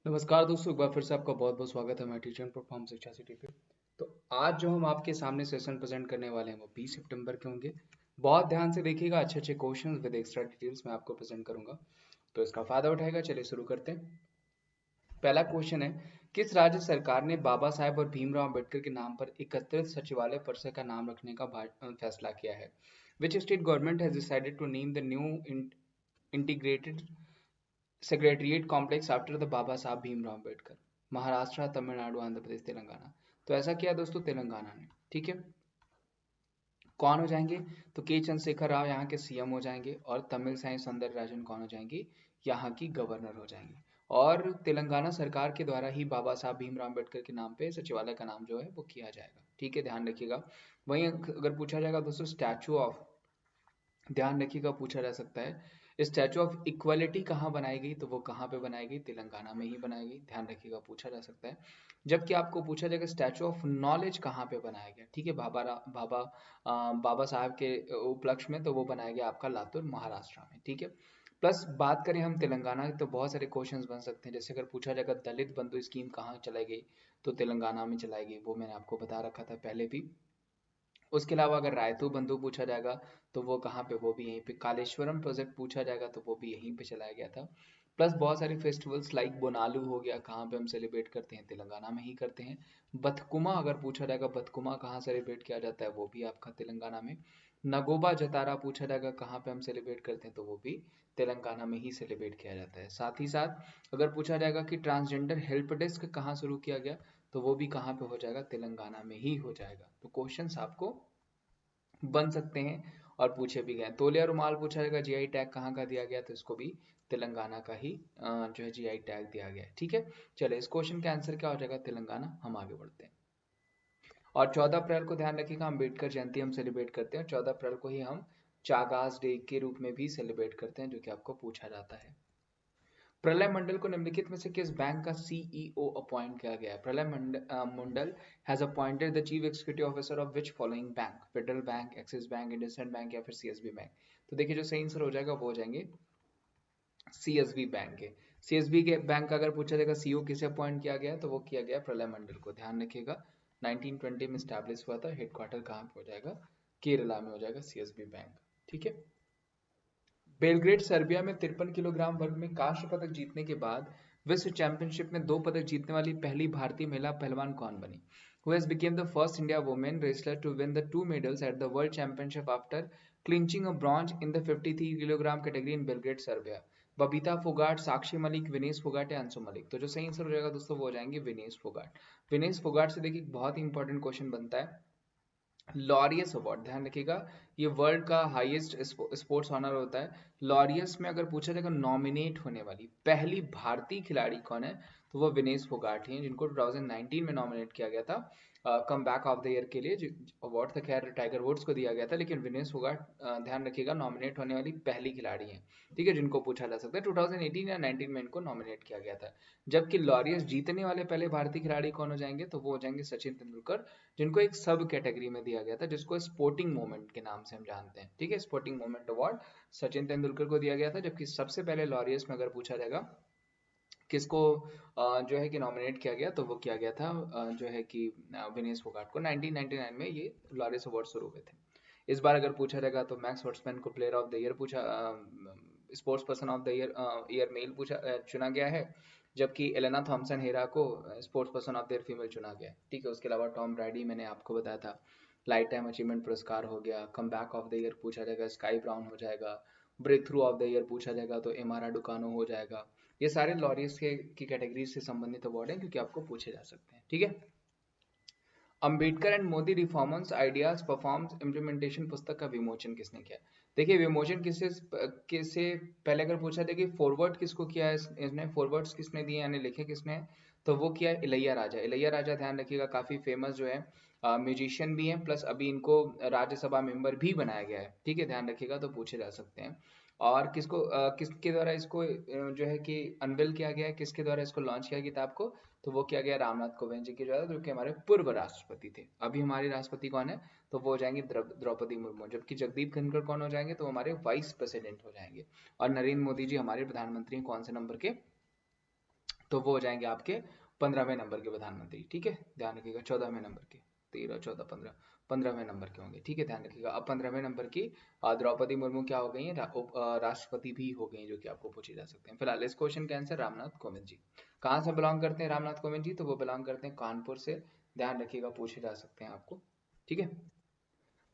नमस्कार दोस्तों, एक बार फिर से आपका बहुत बहुत स्वागत है मैं टीचर परफॉर्म शिक्षा सिटी पे। तो आज जो हम आपके सामने सेशन प्रेजेंट करने वाले हैं वो 20 सितंबर के होंगे। बहुत ध्यान से देखिएगा, अच्छे अच्छे क्वेश्चंस विद एक्स्ट्रा डिटेल्स मैं आपको प्रेजेंट करूंगा, तो इसका फायदा उठाएगा। चलिए शुरू करते हैं। पहला क्वेश्चन है, किस राज्य सरकार ने बाबा साहेब और भीमराव अंबेडकर के नाम पर एकत्रित सचिवालय परिसर का नाम रखने का फैसला किया है? Which state government has decided to name the new integrated secretariat complex after the Baba Saheb Bhimrao Ambedkar? Maharashtra, Tamil Nadu, Andhra Pradesh, Telangana. तो ऐसा किया दोस्तों तेलंगाना ने। ठीक है, कौन हो जाएंगे? तो के चंद्रशेखर राव यहाँ के सीएम हो जाएंगे और तमिल साई सौंदरराजन कौन हो जाएंगी? यहाँ की गवर्नर हो जाएंगी। और तेलंगाना सरकार के द्वारा ही बाबा साहब भीमराव अंबेडकर के नाम पे सचिवालय का नाम जो है वो किया जाएगा। ठीक है, ध्यान रखिएगा। वहीं अगर पूछा जाएगा दोस्तों स्टैचू ऑफ, ध्यान रखिएगा, पूछा जा सकता है स्टैचू ऑफ इक्वालिटी कहाँ बनाई गई? तो वो कहाँ पे बनाई गई? तेलंगाना में ही बनाई गई। ध्यान रखिएगा, पूछा जा सकता है। जबकि आपको पूछा जाएगा स्टैचू ऑफ नॉलेज कहाँ पे बनाया गया? ठीक है, बाबा साहब के उपलक्ष्य में, तो वो बनाया गया आपका लातूर, महाराष्ट्र में। ठीक है, प्लस बात करें हम तेलंगाना की तो बहुत सारे क्वेश्चंस बन सकते हैं। जैसे अगर पूछा जाएगा दलित बंधु स्कीम कहाँ चलाई गई? तो तेलंगाना में चलाई गई, वो मैंने आपको बता रखा था पहले भी। उसके अलावा अगर रायतू बंधु पूछा जाएगा तो वो कहाँ पे? वो भी यहीं पे। कालेश्वरम प्रोजेक्ट पूछा जाएगा तो वो भी यहीं पे चलाया गया था। प्लस बहुत सारे फेस्टिवल्स लाइक बोनालू हो गया, कहाँ पे हम सेलिब्रेट करते हैं? तेलंगाना में ही करते हैं। बथकुमा अगर पूछा जाएगा, बथकुमा कहाँ सेलिब्रेट किया जाता है? वो भी आपका तेलंगाना में। नगोबा जतारा पूछा जाएगा कहाँ पे हम सेलिब्रेट करते हैं? तो वो भी तेलंगाना में ही सेलिब्रेट किया जाता है। साथ ही साथ अगर पूछा जाएगा कि ट्रांसजेंडर हेल्प डेस्क कहाँ शुरू किया गया, तो वो भी कहाँ पे हो जाएगा? तेलंगाना में ही हो जाएगा। तो क्वेश्चंस आपको बन सकते हैं और पूछे भी गए। तौलिया रुमाल पूछा जाएगा जीआई टैग कहाँ का दिया गया? तो इसको भी तेलंगाना का ही जो है जीआई टैग दिया गया है। ठीक है, चलिए इस क्वेश्चन का आंसर क्या हो जाएगा? तेलंगाना। हम आगे बढ़ते हैं। और 14 अप्रैल को ध्यान रखिएगा अम्बेडकर जयंती हम सेलिब्रेट करते हैं। 14 अप्रैल को ही हम चागास डे के रूप में भी सेलिब्रेट करते हैं, जो कि आपको पूछा जाता है। प्रलय मंडल को निम्नलिखित में से किस बैंक का सीईओ अपॉइंट किया गया है? Pralay Mandal has appointed the chief executive officer of which following bank? Federal Bank, Axis Bank, IndusInd Bank या फिर सीएसबी बैंक? तो देखिए जो सही आंसर हो जाएगा वो हो जाएंगे सीएसबी बैंक के। सीएसबी के बैंक का अगर पूछा जाएगा सीईओ किसे अपॉइंट किया गया, तो वो किया गया प्रलय मंडल को। ध्यान रखिएगा 1920 में स्टैब्लिश हुआ था। हेडक्वार्टर कहाँ पे हो जाएगा? केरला में हो जाएगा सीएसबी बैंक। ठीक है, बेलग्रेड सर्बिया में 53 किलोग्राम वर्ग में कांस्य पदक जीतने के बाद विश्व चैंपियनशिप में 2 पदक जीतने वाली पहली भारतीय महिला पहलवान कौन बनी? Who has become the first India woman wrestler to win the 2 medals at the World Championship after clinching a bronze in the 53 kilogram category in Belgrade Serbia? Babita Phogat, Sakshi Malik, Vinesh Phogat या अंशु मलिक? तो जो सही आंसर हो जाएगा दोस्तों वो हो जाएंगे विनेश फोगाट। विनेश फोगाट से देखिए बहुत ही इंपॉर्टेंट क्वेश्चन बनता है। लॉरियस अवार्ड, ध्यान रखिएगा, ये वर्ल्ड का हाईएस्ट स्पोर्ट्स ऑनर होता है। लॉरियस में अगर पूछा जाएगा नॉमिनेट होने वाली पहली भारतीय खिलाड़ी कौन है, तो वो विनेश फोगाट ही हैं, जिनको 2019 में नॉमिनेट किया गया था come back of the year के लिए। अवार्ड था खैर टाइगर वुड्स को दिया गया था, लेकिन विनेश फोगाट ध्यान रखिएगा नॉमिनेट होने वाली पहली खिलाड़ी हैं। ठीक है, जिनको पूछा जा सकता है 2018 या 19 में इनको नॉमिनेट किया गया था। जबकि लॉरियस जीतने वाले पहले भारतीय खिलाड़ी कौन हो जाएंगे? तो वो हो जाएंगे सचिन तेंदुलकर, जिनको एक सब कैटेगरी में दिया गया था, जिसको स्पोर्टिंग मोमेंट के नाम से हम जानते हैं। ठीक है, sporting moment award Sachin Tendulkar को दिया गया था। जबकि सबसे पहले लॉरियस में अगर पूछा जाएगा किसको जो है कि नॉमिनेट किया गया, तो वो किया गया था जो है कि विनेश फोगाट को। 1999 में ये लॉरियस अवार्ड शुरू हुए थे। इस बार अगर पूछा जाएगा तो मैक्स वर्ड्समैन को प्लेयर ऑफ द ईयर पूछा, sports person of the year male पूछा चुना गया है। जबकि एलेना थॉम्सन हेरा को sports person of the year female चुना गया है। ठीक है, उसके अलावा टॉम ब्रैडी मैंने आपको बताया था, लाइफ टाइम अचीवमेंट पुरस्कार हो गया। Comeback of the year पूछा जाएगा स्काई ब्राउन हो जाएगा। Breakthrough of the year पूछा जाएगा तो एमारा डुकानो हो जाएगा। ये सारे लॉरियस के की कैटेगरी से संबंधित अवार्ड हैं, क्योंकि आपको पूछे जा सकते हैं। ठीक है, Ambedkar and Modi reformers ideas performs implementation पुस्तक का विमोचन किसने किया? देखिए विमोचन किससे पहले अगर पूछा था कि फॉरवर्ड किसको किया है, इसने फॉरवर्ड्स किसने दिए यानी लिखे किसने, तो वो किया है इलैया राजा। इलैया राजा ध्यान रखिएगा काफी फेमस जो है म्यूजिशियन भी हैं, प्लस अभी इनको राज्यसभा मेंबर भी बनाया गया है। ठीक है, ध्यान रखिएगा, तो पूछे जा सकते हैं। और किसके द्वारा इसको जो है कि अनवेल किया गया है, किसके द्वारा इसको लॉन्च किया किताब को, तो वो किया गया रामनाथ कोविंद जी के द्वारा, जो कि हमारे पूर्व राष्ट्रपति थे। अभी हमारे राष्ट्रपति कौन है, तो वो हो जाएंगे द्रौपदी मुर्मू। जबकि जगदीप धनखड़ कौन हो जाएंगे, तो हमारे वाइस प्रेसिडेंट हो जाएंगे। और नरेंद्र मोदी जी हमारे प्रधानमंत्री कौन से नंबर के? तो वो हो जाएंगे आपके 15वें नंबर के प्रधानमंत्री। ठीक है, ध्यान रखिएगा 14वें नंबर के, 13 14 15, 15वें नंबर के होंगे। ठीक है, ध्यान रखिएगा। अब 15वें नंबर की द्रौपदी मुर्मू क्या हो गई है, राष्ट्रपति भी हो गई हैं, जो कि आपको पूछे जा सकते हैं। फिलहाल इस क्वेश्चन का आंसर रामनाथ कोविंद जी। कहाँ से बिलोंग करते हैं रामनाथ कोविंद जी, तो वो बिलोंग करते हैं कानपुर से। ध्यान रखिएगा, पूछे जा सकते हैं आपको। ठीक है,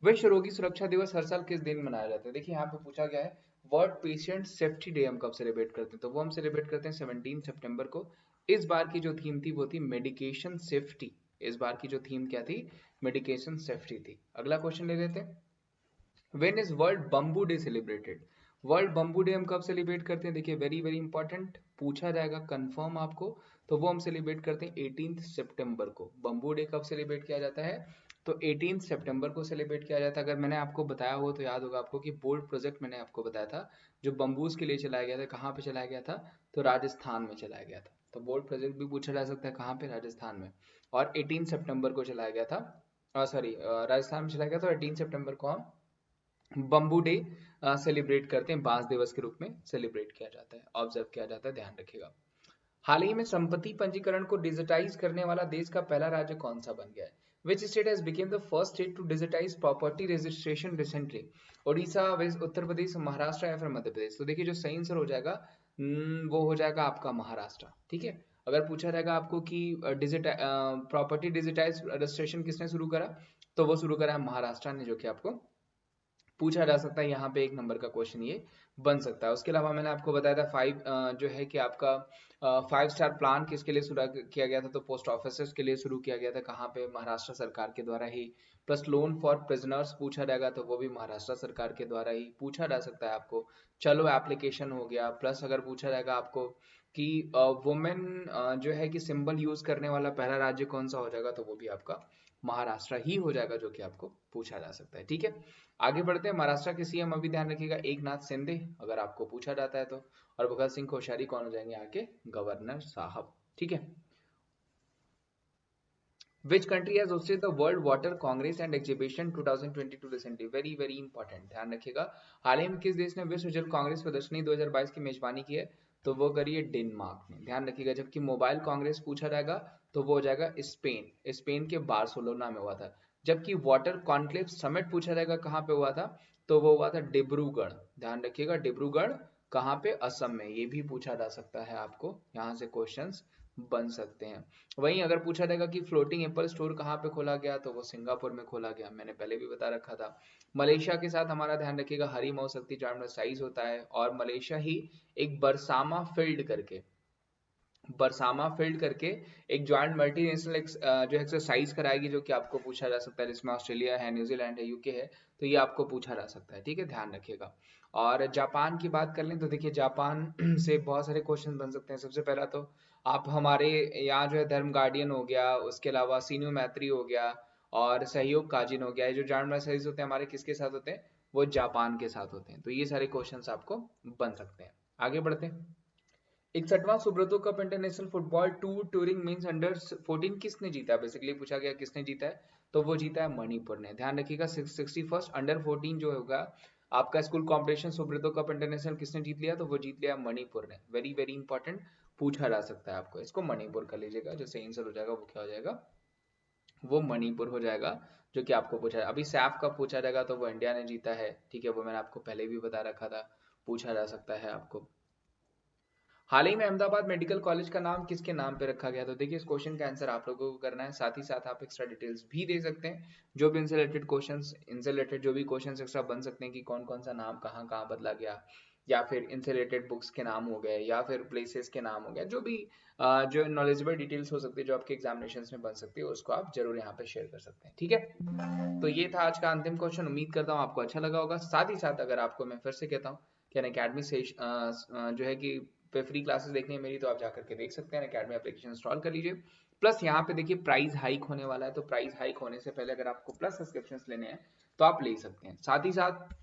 विश्व रोगी सुरक्षा दिवस हर साल किस दिन मनाया जाता है? देखिए यहाँ पे पूछा गया है वर्ल्ड पेशेंट सेफ्टी डे हम कब सेलिब्रेट करते हैं, तो वो हम सेलिब्रेट करते हैं 17 सितंबर को। इस बार की जो थीम थी वो थी मेडिकेशन सेफ्टी। इस बार की जो थीम क्या थी, मेडिकेशन सेफ्टी थी। अगला क्वेश्चन ले लेते हैं, when is world bamboo day celebrated? World bamboo day हम कब सेलिब्रेट करते हैं? देखिए वेरी वेरी इंपॉर्टेंट, पूछा जाएगा कंफर्म आपको। तो वो हम सेलिब्रेट करते हैं 18 सितंबर को। बम्बू डे कब सेलिब्रेट किया जाता है, तो 18 सितंबर को सेलिब्रेट किया जाता है। अगर मैंने आपको बताया हो तो याद होगा आपको कि बोल्ड प्रोजेक्ट मैंने आपको बताया था, जो बम्बूज के लिए चलाया गया था, कहाँ पे चलाया गया था, तो राजस्थान में चलाया गया था। तो बोल्ड प्रोजेक्ट भी पूछा जा सकता है कहाँ पे, राजस्थान में। और 18 सितंबर को चलाया गया था, सॉरी राजस्थान में चलाया गया था। 18 सितंबर को हम बम्बू डे सेलिब्रेट करते हैं, बांस दिवस के रूप में सेलिब्रेट किया जाता है, ऑब्जर्व किया जाता है, ध्यान रखिएगा। हाल ही में संपत्ति पंजीकरण को डिजिटाइज करने वाला देश का पहला राज्य कौन सा बन गया है? Which state has become the first state to digitise property registration recently? Odisha, West Uttar Pradesh, Maharashtra या फिर मध्य प्रदेश? तो देखिए जो सही आंसर हो जाएगा वो हो जाएगा आपका महाराष्ट्र। ठीक है, अगर पूछा जाएगा आपको कि प्रॉपर्टी डिजिटाइज रजिस्ट्रेशन किसने शुरू करा, तो वो शुरू करा है महाराष्ट्र ने, जो कि आपको पूछा जा सकता है। यहाँ पे 1 नंबर का क्वेश्चन ये बन सकता है। उसके अलावा मैंने आपको बताया था 5 जो है कि आपका 5 स्टार प्लान किसके लिए शुरू किया गया था, तो पोस्ट ऑफिस के लिए शुरू किया गया था। कहाँ पे, महाराष्ट्र सरकार के द्वारा ही। प्लस लोन फॉर प्रिजनर्स पूछा जाएगा तो वो भी महाराष्ट्र सरकार के द्वारा ही पूछा जा सकता है आपको। चलो एप्लीकेशन हो गया। प्लस अगर पूछा जाएगा आपको कि वुमेन जो है कि सिंबल यूज करने वाला पहला राज्य कौन सा हो जाएगा, तो वो भी आपका महाराष्ट्र ही हो जाएगा, जो कि आपको पूछा जा सकता है। ठीक है, आगे बढ़ते हैं। महाराष्ट्र के सीएम अभी ध्यान रखिएगा एक नाथ शिंदे, अगर आपको पूछा जाता है तो। और भगत सिंह कोश्यारी कौन हो जाएंगे आके, गवर्नर साहब। ठीक है, Which country has hosted the World Water Congress and Exhibition 2022 recently? Very very important, ध्यान रखिएगा। हाल ही में किस देश ने विश्व जल कांग्रेस प्रदर्शनी 2022 की मेजबानी की है, तो वो करी है डेनमार्क ने। ध्यान रखिएगा। जबकि मोबाइल कांग्रेस पूछा जाएगा तो वो हो जाएगा स्पेन, स्पेन के बार्सिलोना में हुआ था। जबकि वाटर कॉन्क्लेव समिट पूछा जाएगा कहाँ पे हुआ था, तो वो हुआ था डिब्रूगढ़। ध्यान रखिएगा, डिब्रूगढ़ कहाँ पे, असम में। ये भी पूछा जा सकता है आपको, यहाँ से क्वेश्चंस बन सकते हैं। वहीं अगर पूछा जाएगा कि फ्लोटिंग एप्पल स्टोर कहाँ पे खोला गया, तो वो सिंगापुर में खोला गया, मैंने पहले भी बता रखा था। मलेशिया के साथ हमारा ध्यान रखिएगा हरीमऊ शक्ति जॉइंट एक्सरसाइज होता है। और मलेशिया ही एक बरसामा फील्ड करके एक ज्वाइंट मल्टीनेशनल जो एक्सरसाइज कराएगी, जो कि आपको पूछा जा सकता है, जिसमें ऑस्ट्रेलिया है, न्यूजीलैंड है, यूके है। तो ये आपको पूछा जा सकता है। ठीक है, ध्यान रखिएगा। और जापान की बात कर लें तो देखिए जापान से बहुत सारे क्वेश्चन बन सकते हैं। सबसे पहला तो आप हमारे यहाँ जो है धर्म गार्डियन हो गया, उसके अलावा सीनियो मैत्री हो गया, और सहयोग काजिन हो गया। ये जो ज्वाइंट एक्सरसाइज होते हैं हमारे किसके साथ होते हैं, वो जापान के साथ होते हैं। तो ये सारे क्वेश्चन आपको बन सकते हैं। आगे बढ़ते हैं। 61वां Subroto Cup international football tour touring means under 14 किसने जीता है? बेसिकली पूछा गया किसने जीता है, तो वो जीता है मणिपुर ने। ध्यान रखिएगा 61st अंडर 14 जो होगा आपका school competition Subroto Cup international किसने जीत लिया, तो वो जीत लिया मणिपुर ने। वेरी वेरी इंपॉर्टेंट, पूछा जा सकता है आपको। इसको मणिपुर कर लीजिएगा, जो सही आंसर हो जाएगा वो क्या हो जाएगा, वो मणिपुर हो जाएगा, जो कि आपको पूछा है। अभी सैफ कप पूछा जाएगा तो वो इंडिया ने जीता है। ठीक है, वो मैंने आपको पहले भी बता रखा था, पूछा जा सकता है आपको। हाल ही में अहमदाबाद मेडिकल कॉलेज का नाम किसके नाम पे रखा गया? तो देखिए इस क्वेश्चन का आंसर आप लोगों को करना है, साथ ही साथ आप एक्स्ट्रा डिटेल्स भी दे सकते हैं। जो भी इनसे रिलेटेड क्वेश्चंस, इनसे रिलेटेड जो भी क्वेश्चंस एक्स्ट्रा बन सकते हैं कि कौन कौन सा नाम कहाँ कहाँ बदला गया, या फिर इनसे रिलेटेड बुक्स के नाम हो गए, या फिर प्लेसेस के नाम हो गया, जो भी जो नॉलेजेबल डिटेल्स हो सकती है जो आपके एग्जामिनेशन में बन सकती है, उसको आप जरूर यहाँ पे शेयर कर सकते हैं। ठीक है, तो ये था आज का अंतिम क्वेश्चन। उम्मीद करता हूँ आपको अच्छा लगा होगा। साथ ही साथ अगर आपको, मैं फिर से कहता हूँ कि अनअकैडमी से जो है कि पे फ्री क्लासेस देखनी है मेरी, तो आप जाकर के देख सकते हैं। अनअकैडमी एप्लीकेशन इंस्टॉल कर लीजिए। प्लस यहाँ पे देखिए प्राइस हाइक होने वाला है, तो प्राइस हाइक होने से पहले अगर आपको प्लस सब्सक्रिप्शन लेने हैं तो आप ले सकते हैं। साथ ही साथ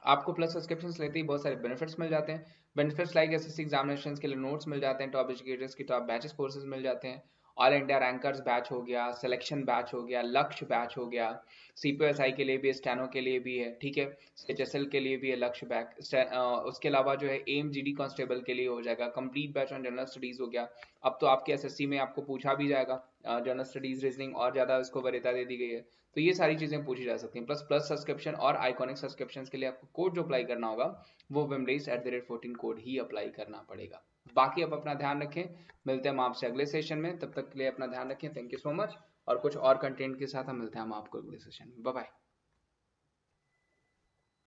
आपको प्लस सब्सक्रिप्शन लेते ही बहुत सारे बेनिफिट्स मिल जाते हैं। बेनिफिट्स लाइक एसएससी एग्जामिनेशन के लिए नोट्स मिल जाते हैं, टॉप एजुकेटर्स की टॉप बैचेस कोर्सेज मिल जाते हैं, ऑल इंडिया रैंकर्स बैच हो गया, सिलेक्शन बैच हो गया, लक्ष्य बैच हो गया, सीपीएसआई के लिए भी, स्टेनो के लिए भी है, ठीक है, एचएसएल के लिए भी है लक्ष्य बैच, उसके अलावा जो है एम जीडी कांस्टेबल के लिए हो जाएगा, complete batch on general studies हो गया। अब तो आपके एसएससी में आपको पूछा भी जाएगा, जनरल स्टडीज रीजनिंग और ज्यादा इसको वरीयता दे दी गई है, तो ये सारी चीजें पूछी जा सकती हैं। प्लस प्लस सब्सक्रिप्शन और आइकॉनिक सब्सक्रिप्शन के लिए आपको कोड जो अप्लाई करना होगा वो wimrace@14 कोड ही अप्लाई करना पड़ेगा। बाकी आप अपना ध्यान रखें, मिलते हैं हम आपसे अगले सेशन में, तब तक के लिए अपना ध्यान रखें, थैंक यू सो मच। और कुछ और कंटेंट के साथ हम मिलते हैं हम आपको अगले सेशन में, बाय बाय।